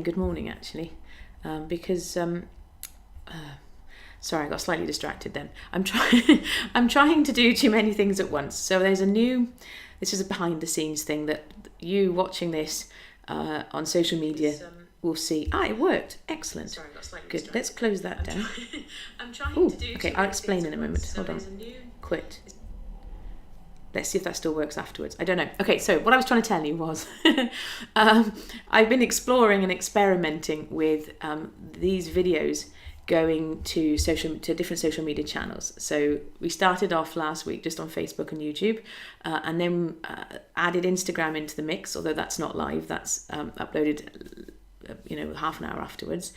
Good morning, actually, because sorry, I got slightly distracted then. I'm trying to do too many things at once. So there's this is a behind the scenes thing that you watching this on social media will see. It worked. Excellent. Sorry, I got slightly distracted. Good. Let's close that down. I'm trying to do okay, I'll explain in a moment. Hold on. Quit. Let's see if that still works afterwards. I don't know. Okay, so what I was trying to tell you was I've been exploring and experimenting with these videos going to different social media channels. So we started off last week just on Facebook and YouTube, and then added Instagram into the mix, although that's not live. That's uploaded, half an hour afterwards.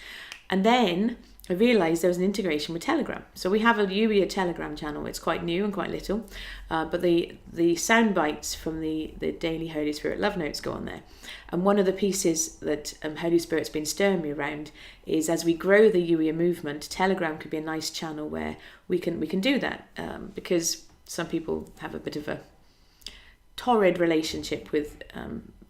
And then I realised there was an integration with Telegram. So we have a Youier Telegram channel. It's quite new and quite little, but the sound bites from the daily Holy Spirit love notes go on there. And one of the pieces that Holy Spirit's been stirring me around is, as we grow the Youier movement, Telegram could be a nice channel where we can do that, because some people have a bit of a torrid relationship with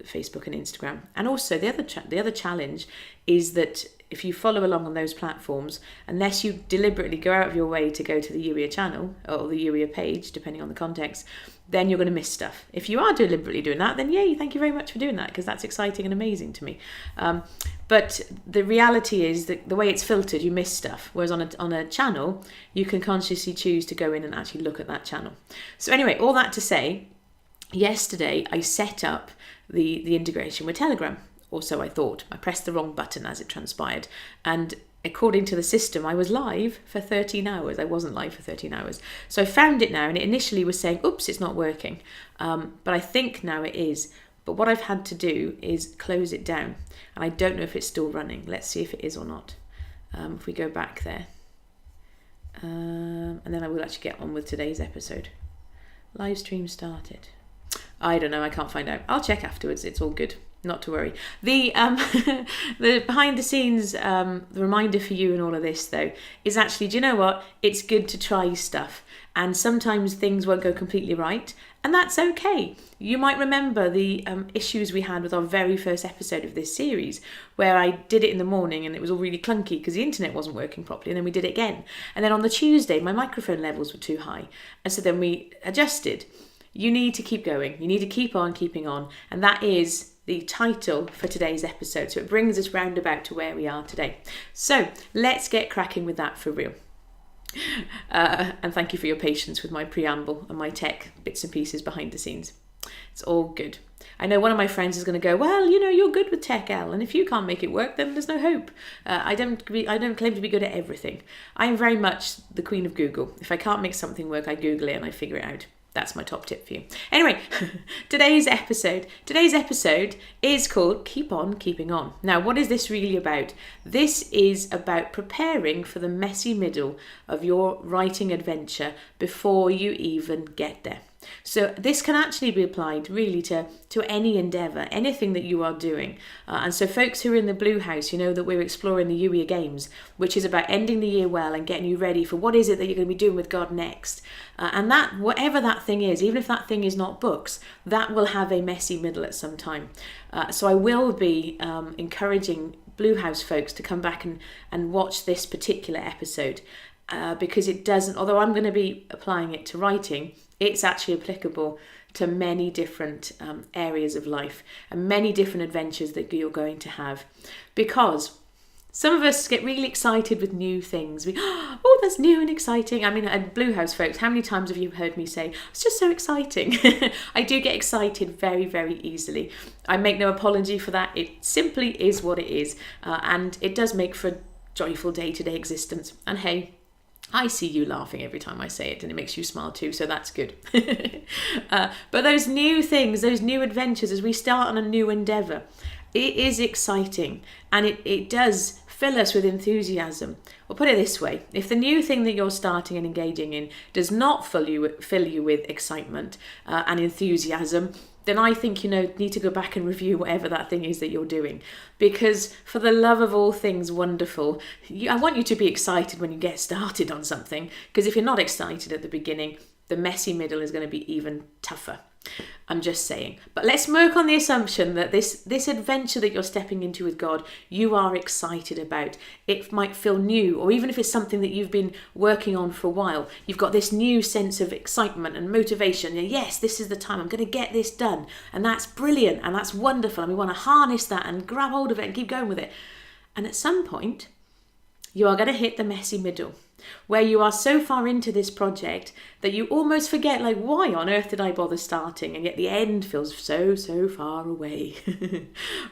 Facebook and Instagram. And also the other challenge is that if you follow along on those platforms, unless you deliberately go out of your way to go to the Youier channel or the Youier page, depending on the context, then you're going to miss stuff. If you are deliberately doing that, then yay, thank you very much for doing that, because that's exciting and amazing to me. But the reality is that the way it's filtered, you miss stuff. Whereas on a channel, you can consciously choose to go in and actually look at that channel. So anyway, all that to say, yesterday I set up the integration with Telegram. Or so I thought. I pressed the wrong button as it transpired. And according to the system, I was live for 13 hours. I wasn't live for 13 hours. So I found it now, and it initially was saying, oops, it's not working. But I think now it is. But what I've had to do is close it down. And I don't know if it's still running. Let's see if it is or not. If we go back there. And then I will actually get on with today's episode. Live stream started. I don't know. I can't find out. I'll check afterwards. It's all good. Not to worry. The the behind the scenes, the reminder for you in all of this, though, is actually, do you know what? It's good to try stuff. And sometimes things won't go completely right. And that's okay. You might remember the issues we had with our very first episode of this series, where I did it in the morning and it was all really clunky because the internet wasn't working properly. And then we did it again. And then on the Tuesday, my microphone levels were too high. And so then we adjusted. You need to keep going. You need to keep on keeping on. And that is the title for today's episode. So it brings us roundabout to where we are today. So let's get cracking with that for real. And thank you for your patience with my preamble and my tech bits and pieces behind the scenes. It's all good. I know one of my friends is going to go, well, you're good with tech, Elle, and if you can't make it work, then there's no hope. I don't claim to be good at everything. I am very much the queen of Google. If I can't make something work, I Google it and I figure it out. That's my top tip for you. Anyway, today's episode is called Keep On Keeping On. Now, what is this really about? This is about preparing for the messy middle of your writing adventure before you even get there. So this can actually be applied really to any endeavour, anything that you are doing. And so folks who are in the Blue House, you know that we're exploring the Youier Games, which is about ending the year well and getting you ready for what is it that you're going to be doing with God next. And that, whatever that thing is, even if that thing is not books, that will have a messy middle at some time. So I will be encouraging Blue House folks to come back and watch this particular episode, because it doesn't, although I'm going to be applying it to writing, it's actually applicable to many different areas of life and many different adventures that you're going to have. Because some of us get really excited with new things. Oh, that's new and exciting. I mean, at Blue House folks, how many times have you heard me say, it's just so exciting? I do get excited very, very easily. I make no apology for that. It simply is what it is. And it does make for a joyful day-to-day existence. And hey, I see you laughing every time I say it, and it makes you smile too, so that's good. But those new things, those new adventures, as we start on a new endeavour, it is exciting, and it does fill us with enthusiasm. Well, put it this way, if the new thing that you're starting and engaging in does not fill you with excitement and enthusiasm, then I think, need to go back and review whatever that thing is that you're doing. Because for the love of all things wonderful, I want you to be excited when you get started on something. Because if you're not excited at the beginning, the messy middle is going to be even tougher. I'm just saying. But let's work on the assumption that this adventure that you're stepping into with God, you are excited about. It might feel new, or even if it's something that you've been working on for a while, you've got this new sense of excitement and motivation. Yes, this is the time, I'm going to get this done. And that's brilliant and that's wonderful. And we want to harness that and grab hold of it and keep going with it. And at some point, you are going to hit the messy middle, where you are so far into this project that you almost forget, like, why on earth did I bother starting? And yet the end feels so far away.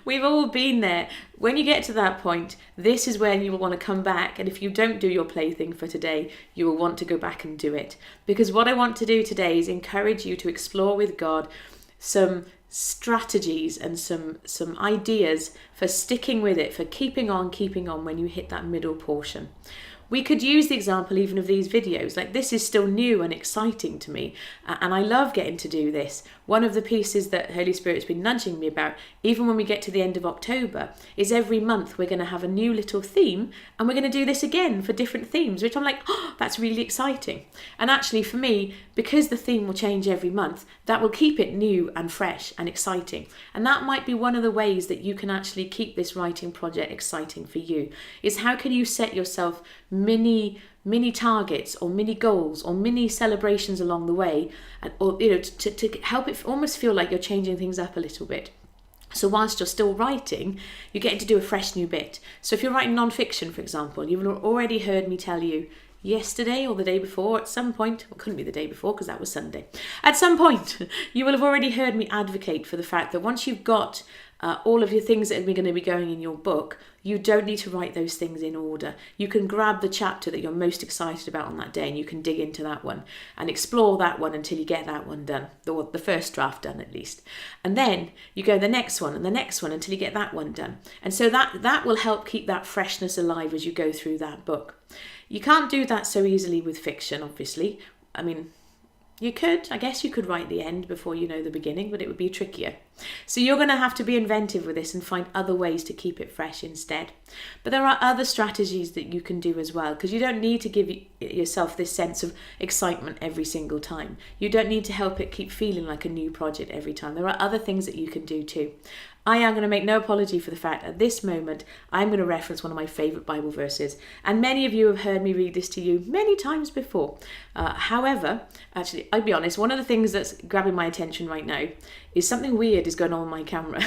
We've all been there. When you get to that point, this is when you will want to come back. And if you don't do your plaything for today, you will want to go back and do it. Because what I want to do today is encourage you to explore with God some strategies and some ideas for sticking with it, for keeping on when you hit that middle portion. We could use the example even of these videos. Like, this is still new and exciting to me, and I love getting to do this. One of the pieces that Holy Spirit's been nudging me about, even when we get to the end of October, is every month we're going to have a new little theme, and we're going to do this again for different themes, which I'm like, oh, that's really exciting. And actually for me, because the theme will change every month, that will keep it new and fresh and exciting. And that might be one of the ways that you can actually keep this writing project exciting for you, is how can you set yourself mini targets or mini goals or mini celebrations along the way, and or to help it almost feel like you're changing things up a little bit. So whilst you're still writing, you're getting to do a fresh new bit. So if you're writing non-fiction, for example, you've already heard me tell you yesterday or the day before, at some point, well, couldn't be the day before because that was Sunday, at some point you will have already heard me advocate for the fact that once you've got all of your things that are going to be going in your book, you don't need to write those things in order. You can grab the chapter that you're most excited about on that day and you can dig into that one and explore that one until you get that one done, or the first draft done at least. And then you go the next one and the next one until you get that one done. And so that will help keep that freshness alive as you go through that book. You can't do that so easily with fiction, obviously. I mean, I guess you could write the end before you know the beginning, but it would be trickier. So you're going to have to be inventive with this and find other ways to keep it fresh instead. But there are other strategies that you can do as well, because you don't need to give yourself this sense of excitement every single time. You don't need to help it keep feeling like a new project every time. There are other things that you can do too. I am going to make no apology for the fact at this moment I'm going to reference one of my favourite Bible verses, and many of you have heard me read this to you many times before. However, actually, I'll be honest, one of the things that's grabbing my attention right now is something weird is going on with my camera.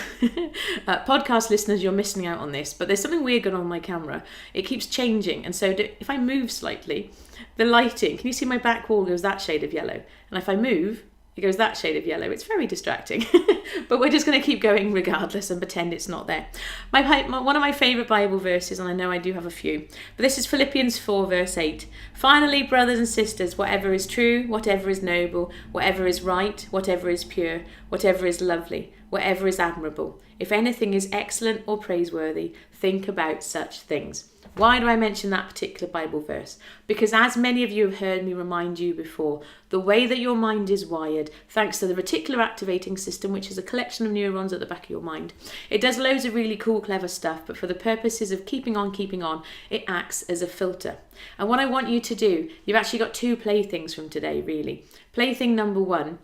Podcast listeners, you're missing out on this, but there's something weird going on with my camera. It keeps changing, and so if I move slightly, the lighting, can you see my back wall goes that shade of yellow? And if I move, it goes that shade of yellow. It's very distracting, but we're just going to keep going regardless and pretend it's not there. One of my favourite Bible verses, and I know I do have a few, but this is Philippians 4 verse 8. Finally, brothers and sisters, whatever is true, whatever is noble, whatever is right, whatever is pure, whatever is lovely, whatever is admirable, if anything is excellent or praiseworthy, think about such things. Why do I mention that particular Bible verse? Because as many of you have heard me remind you before, the way that your mind is wired, thanks to the reticular activating system, which is a collection of neurons at the back of your mind, it does loads of really cool, clever stuff, but for the purposes of keeping on, it acts as a filter. And what I want you to do, you've actually got two playthings from today, really. Plaything number one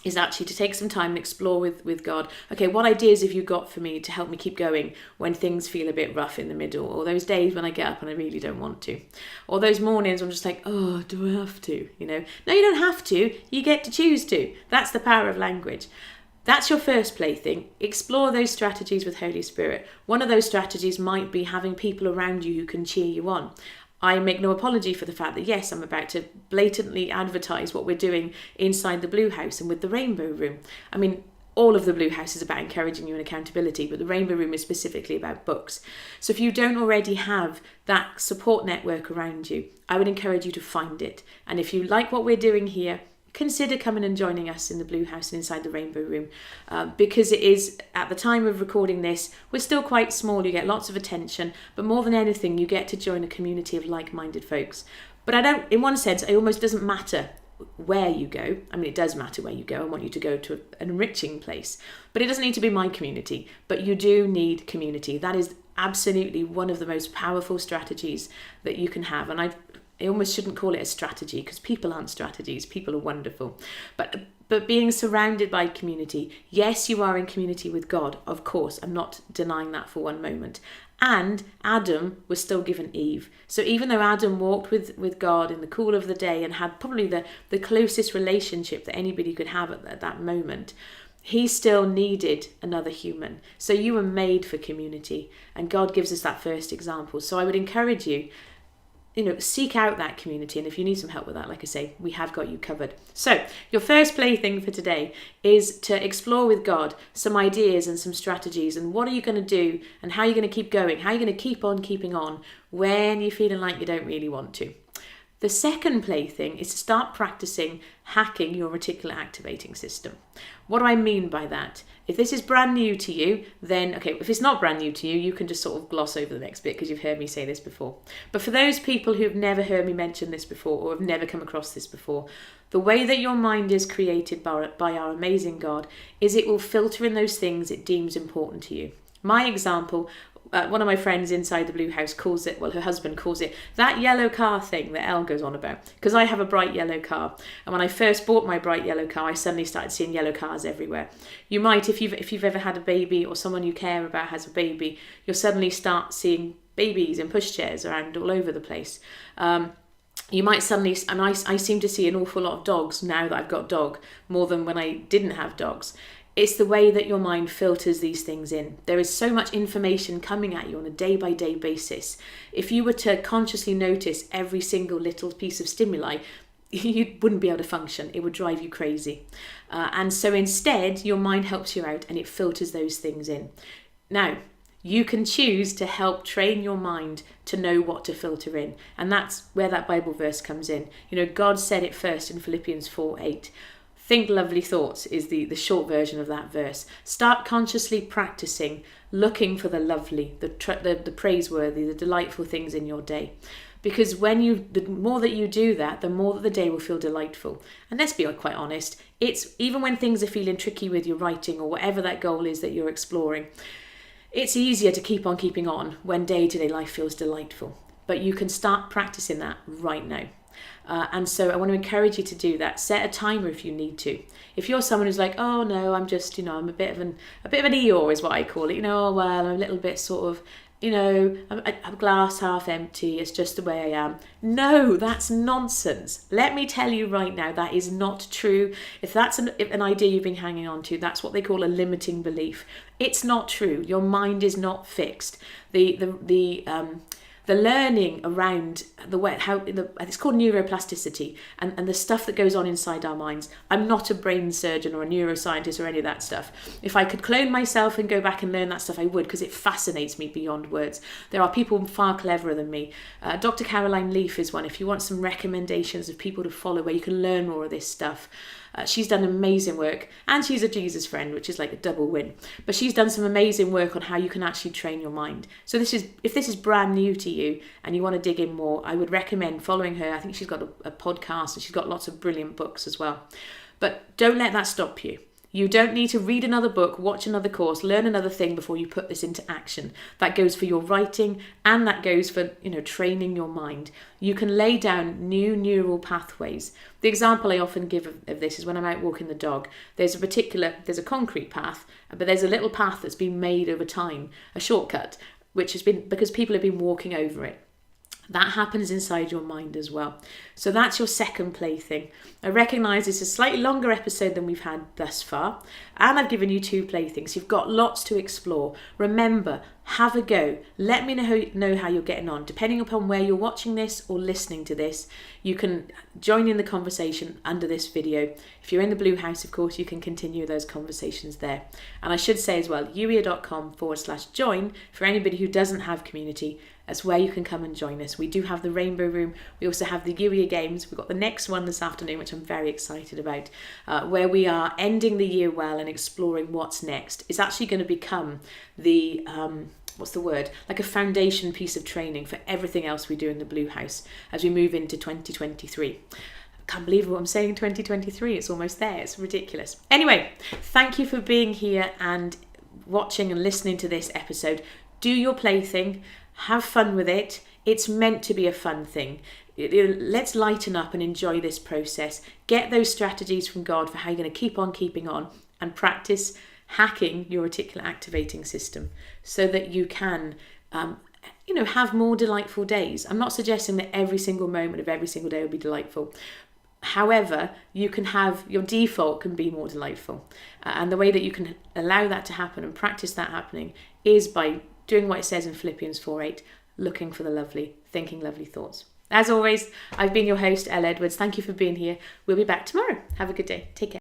is actually to take some time and explore with God. Okay, what ideas have you got for me to help me keep going when things feel a bit rough in the middle, or those days when I get up and I really don't want to, or those mornings I'm just like, oh, do I have to? No, you don't have to. You get to choose to. That's the power of language. That's your first plaything. Explore those strategies with Holy Spirit. One of those strategies might be having people around you who can cheer you on. I make no apology for the fact that, yes, I'm about to blatantly advertise what we're doing inside the Blue House and with the Rainbow Room. I mean, all of the Blue House is about encouraging you in accountability, but the Rainbow Room is specifically about books. So if you don't already have that support network around you, I would encourage you to find it. And if you like what we're doing here, consider coming and joining us in the Blue House and inside the Rainbow Room, because it is, at the time of recording this, we're still quite small. You get lots of attention, but more than anything, you get to join a community of like-minded folks. But in one sense, it almost doesn't matter where you go. I mean, it does matter where you go. I want you to go to an enriching place, but it doesn't need to be my community. But you do need community. That is absolutely one of the most powerful strategies that you can have. And I almost shouldn't call it a strategy, because people aren't strategies. People are wonderful. But being surrounded by community, yes, you are in community with God, of course. I'm not denying that for one moment. And Adam was still given Eve. So even though Adam walked with God in the cool of the day and had probably the closest relationship that anybody could have at that moment, he still needed another human. So you were made for community, and God gives us that first example. So I would encourage you, seek out that community. And if you need some help with that, like I say, we have got you covered. So your first plaything for today is to explore with God some ideas and some strategies. And what are you going to do, and how are you going to keep going? How are you going to keep on keeping on when you're feeling like you don't really want to? The second plaything is to start practicing hacking your reticular activating system. What do I mean by that? If this is brand new to you, then, okay, if it's not brand new to you, you can just sort of gloss over the next bit because you've heard me say this before. But for those people who've never heard me mention this before, or have never come across this before, the way that your mind is created by our amazing God is it will filter in those things it deems important to you. My example, one of my friends inside the Blue House calls it, well, her husband calls it, that yellow car thing that Elle goes on about. Because I have a bright yellow car. And when I first bought my bright yellow car, I suddenly started seeing yellow cars everywhere. You might, if you've ever had a baby, or someone you care about has a baby, you'll suddenly start seeing babies in pushchairs around all over the place. You might suddenly, and I seem to see an awful lot of dogs now that I've got a dog, more than when I didn't have dogs. It's the way that your mind filters these things in. There is so much information coming at you on a day-by-day basis. If you were to consciously notice every single little piece of stimuli, you wouldn't be able to function. It would drive you crazy. And so instead, your mind helps you out and it filters those things in. Now, you can choose to help train your mind to know what to filter in. And that's where that Bible verse comes in. God said it first in Philippians 4:8. Think lovely thoughts is the short version of that verse. Start consciously practicing looking for the lovely, the praiseworthy, the delightful things in your day. Because the more that you do that, the more that the day will feel delightful. And let's be quite honest, it's even when things are feeling tricky with your writing or whatever that goal is that you're exploring, it's easier to keep on keeping on when day-to-day life feels delightful. But you can start practicing that right now. And so I want to encourage you to do that. Set a timer if you need to. If you're someone who's like, oh no, I'm just, I'm a bit of an Eeyore is what I call it. I'm a little bit sort of, I'm a glass half empty. It's just the way I am. No, that's nonsense. Let me tell you right now, that is not true. If that's an idea you've been hanging on to, that's what they call a limiting belief. It's not true. Your mind is not fixed. The learning around it's called neuroplasticity and the stuff that goes on inside our minds. I'm not a brain surgeon or a neuroscientist or any of that stuff. If I could clone myself and go back and learn that stuff, I would, because it fascinates me beyond words. There are people far cleverer than me. Dr. Caroline Leaf is one. If you want some recommendations of people to follow where you can learn more of this stuff, she's done amazing work, and she's a Jesus friend, which is like a double win. But she's done some amazing work on how you can actually train your mind. So if this is brand new to you and you want to dig in more, I would recommend following her. I think she's got a podcast and she's got lots of brilliant books as well. But don't let that stop you. You don't need to read another book, watch another course, learn another thing before you put this into action. That goes for your writing, and that goes for, training your mind. You can lay down new neural pathways. The example I often give of this is when I'm out walking the dog. There's a concrete path, but there's a little path that's been made over time, a shortcut, which has been because people have been walking over it. That happens inside your mind as well. So that's your second plaything. I recognise it's a slightly longer episode than we've had thus far, and I've given you two playthings. You've got lots to explore. Remember, have a go. Let me know how you're getting on. Depending upon where you're watching this or listening to this, you can join in the conversation under this video. If you're in the Blue House, of course, you can continue those conversations there. And I should say as well, youier.com/join for anybody who doesn't have community. That's where you can come and join us. We do have the Rainbow Room. We also have the Youier Games. We've got the next one this afternoon, which I'm very excited about, where we are ending the year well and exploring what's next. It's actually going to become the, like a foundation piece of training for everything else we do in the Blue House as we move into 2023. I can't believe what I'm saying, 2023. It's almost there. It's ridiculous. Anyway, thank you for being here and watching and listening to this episode. Do your plaything. Have fun with it. It's meant to be a fun thing. Let's lighten up and enjoy this process. Get those strategies from God for how you're going to keep on keeping on, and practice hacking your reticular activating system so that you can have more delightful days. I'm not suggesting that every single moment of every single day will be delightful. However, you can have your default can be more delightful. And the way that you can allow that to happen and practice that happening is by doing what it says in Philippians 4:8, looking for the lovely, thinking lovely thoughts. As always, I've been your host, Elle Edwards. Thank you for being here. We'll be back tomorrow. Have a good day. Take care.